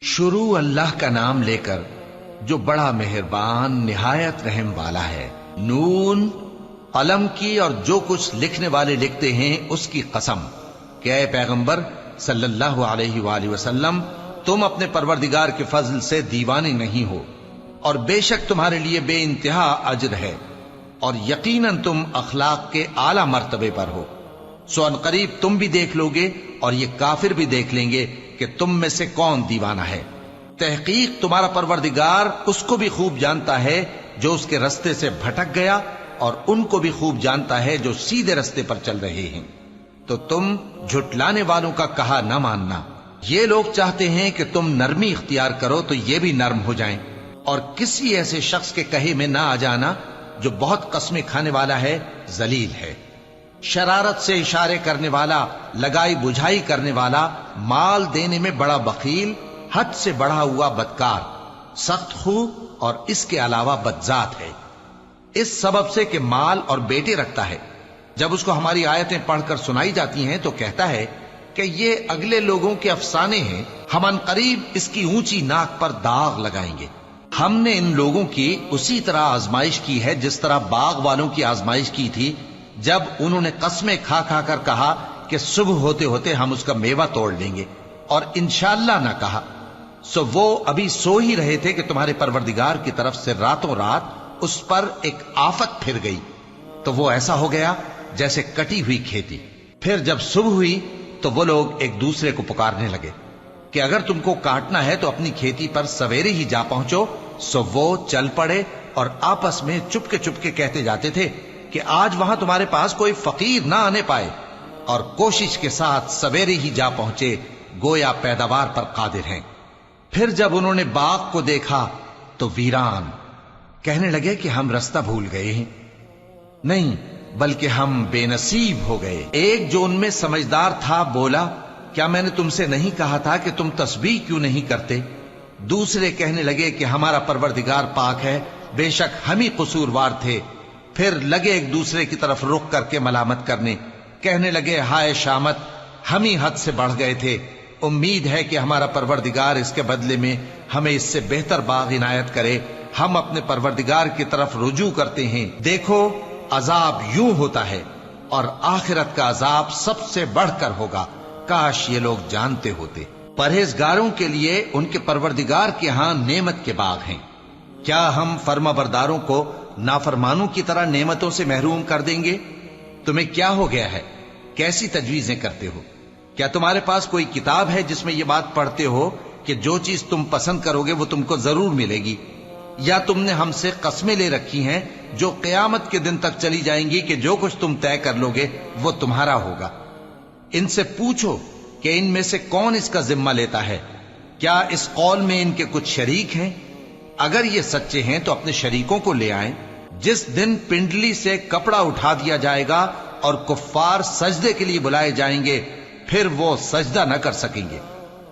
شروع اللہ کا نام لے کر جو بڑا مہربان نہایت رحم والا ہے۔ نون، قلم کی اور جو کچھ لکھنے والے لکھتے ہیں اس کی قسم کہ اے پیغمبر صلی اللہ علیہ وآلہ وسلم، تم اپنے پروردگار کے فضل سے دیوانے نہیں ہو، اور بے شک تمہارے لیے بے انتہا اجر ہے، اور یقیناً تم اخلاق کے اعلی مرتبے پر ہو۔ سو ان قریب تم بھی دیکھ لو گے اور یہ کافر بھی دیکھ لیں گے کہ تم میں سے کون دیوانہ ہے۔ تحقیق تمہارا پروردگار اس کو بھی خوب جانتا ہے جو اس کے رستے سے بھٹک گیا، اور ان کو بھی خوب جانتا ہے جو سیدھے رستے پر چل رہے ہیں۔ تو تم جھٹلانے والوں کا کہا نہ ماننا۔ یہ لوگ چاہتے ہیں کہ تم نرمی اختیار کرو تو یہ بھی نرم ہو جائیں، اور کسی ایسے شخص کے کہے میں نہ آ جانا جو بہت قسمیں کھانے والا ہے، ذلیل ہے، شرارت سے اشارے کرنے والا، لگائی بجھائی کرنے والا، مال دینے میں بڑا بخیل، حد سے بڑھا ہوا بدکار، سخت خو، اور اس کے علاوہ بدذات ہے، اس سبب سے کہ مال اور بیٹے رکھتا ہے۔ جب اس کو ہماری آیتیں پڑھ کر سنائی جاتی ہیں تو کہتا ہے کہ یہ اگلے لوگوں کے افسانے ہیں، ہم ان قریب اس کی اونچی ناک پر داغ لگائیں گے۔ ہم نے ان لوگوں کی اسی طرح آزمائش کی ہے جس طرح باغ والوں کی آزمائش کی تھی، جب انہوں نے قسمیں کھا کھا کر کہا کہ صبح ہوتے ہوتے ہم اس کا میوہ توڑ لیں گے، اور انشاءاللہ نہ کہا۔ سو وہ ابھی سو ہی رہے تھے کہ تمہارے پروردگار کی طرف سے راتوں رات اس پر ایک آفت پھر گئی، تو وہ ایسا ہو گیا جیسے کٹی ہوئی کھیتی۔ پھر جب صبح ہوئی تو وہ لوگ ایک دوسرے کو پکارنے لگے کہ اگر تم کو کاٹنا ہے تو اپنی کھیتی پر سویرے ہی جا پہنچو۔ سو وہ چل پڑے اور آپس میں چپکے کہتے جاتے تھے کہ آج وہاں تمہارے پاس کوئی فقیر نہ آنے پائے، اور کوشش کے ساتھ سویرے ہی جا پہنچے، گویا پیداوار پر قادر ہیں۔ پھر جب انہوں نے باغ کو دیکھا تو ویران، کہنے لگے کہ ہم رستہ بھول گئے ہیں، نہیں بلکہ ہم بے نصیب ہو گئے۔ ایک جو ان میں سمجھدار تھا بولا، کیا میں نے تم سے نہیں کہا تھا کہ تم تسبیح کیوں نہیں کرتے؟ دوسرے کہنے لگے کہ ہمارا پروردگار پاک ہے، بے شک ہم ہی قصوروار تھے۔ پھر لگے ایک دوسرے کی طرف رخ کر کے ملامت کرنے، کہنے لگے ہائے شامت، ہم ہی حد سے بڑھ گئے تھے، امید ہے کہ ہمارا پروردگار اس کے بدلے میں ہمیں اس سے بہتر باغ عنایت کرے، ہم اپنے پروردگار کی طرف رجوع کرتے ہیں۔ دیکھو عذاب یوں ہوتا ہے، اور آخرت کا عذاب سب سے بڑھ کر ہوگا، کاش یہ لوگ جانتے ہوتے۔ پرہیزگاروں کے لیے ان کے پروردگار کے ہاں نعمت کے باغ ہیں۔ کیا ہم فرما برداروں کو نافرمانوں کی طرح نعمتوں سے محروم کر دیں گے؟ تمہیں کیا ہو گیا ہے؟ کیسی تجویزیں کرتے ہو؟ کیا تمہارے پاس کوئی کتاب ہے جس میں یہ بات پڑھتے ہو کہ جو چیز تم پسند کرو گے وہ تم کو ضرور ملے گی؟ یا تم نے ہم سے قسمیں لے رکھی ہیں جو قیامت کے دن تک چلی جائیں گی کہ جو کچھ تم طے کر لو گے وہ تمہارا ہوگا؟ ان سے پوچھو کہ ان میں سے کون اس کا ذمہ لیتا ہے؟ کیا اس قول میں ان کے کچھ شریک ہیں؟ اگر یہ سچے ہیں تو اپنے شریکوں کو لے آئیں۔ جس دن پنڈلی سے کپڑا اٹھا دیا جائے گا اور کفار سجدے کے لیے بلائے جائیں گے، پھر وہ سجدہ نہ کر سکیں گے،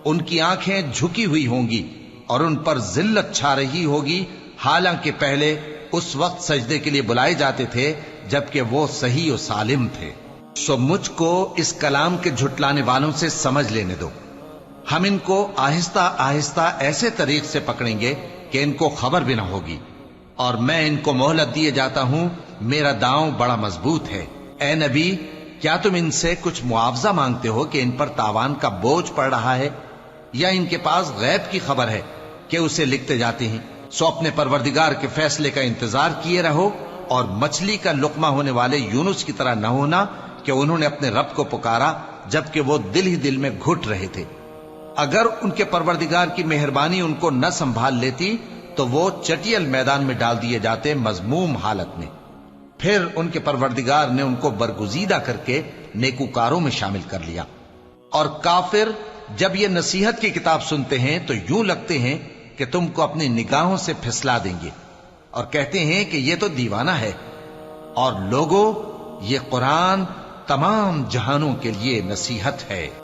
ان کی آنکھیں جھکی ہوئی ہوں گی اور ان پر ذلت چھا رہی ہوگی، حالانکہ پہلے اس وقت سجدے کے لیے بلائے جاتے تھے جبکہ وہ صحیح و سالم تھے۔ سو مجھ کو اس کلام کے جھٹلانے والوں سے سمجھ لینے دو، ہم ان کو آہستہ آہستہ ایسے طریق سے پکڑیں گے کہ ان کو خبر بھی نہ ہوگی، اور میں ان کو مہلت دیے جاتا ہوں، میرا داؤں بڑا مضبوط ہے۔ اے نبی، کیا تم ان سے کچھ معاوضہ مانگتے ہو کہ ان پر تاوان کا بوجھ پڑ رہا ہے، یا ان کے پاس غیب کی خبر ہے کہ اسے لکھتے جاتے ہیں؟ سو اپنے پروردگار کے فیصلے کا انتظار کیے رہو، اور مچھلی کا لقمہ ہونے والے یونس کی طرح نہ ہونا کہ انہوں نے اپنے رب کو پکارا جبکہ وہ دل ہی دل میں گھٹ رہے تھے۔ اگر ان کے پروردگار کی مہربانی ان کو نہ سنبھال لیتی تو وہ چٹیل میدان میں ڈال دیے جاتے مذموم حالت میں۔ پھر ان کے پروردگار نے ان کو برگزیدہ کر کے نیکوکاروں میں شامل کر لیا۔ اور کافر جب یہ نصیحت کی کتاب سنتے ہیں تو یوں لگتے ہیں کہ تم کو اپنی نگاہوں سے پھسلا دیں گے، اور کہتے ہیں کہ یہ تو دیوانہ ہے۔ اور لوگوں، یہ قرآن تمام جہانوں کے لیے نصیحت ہے۔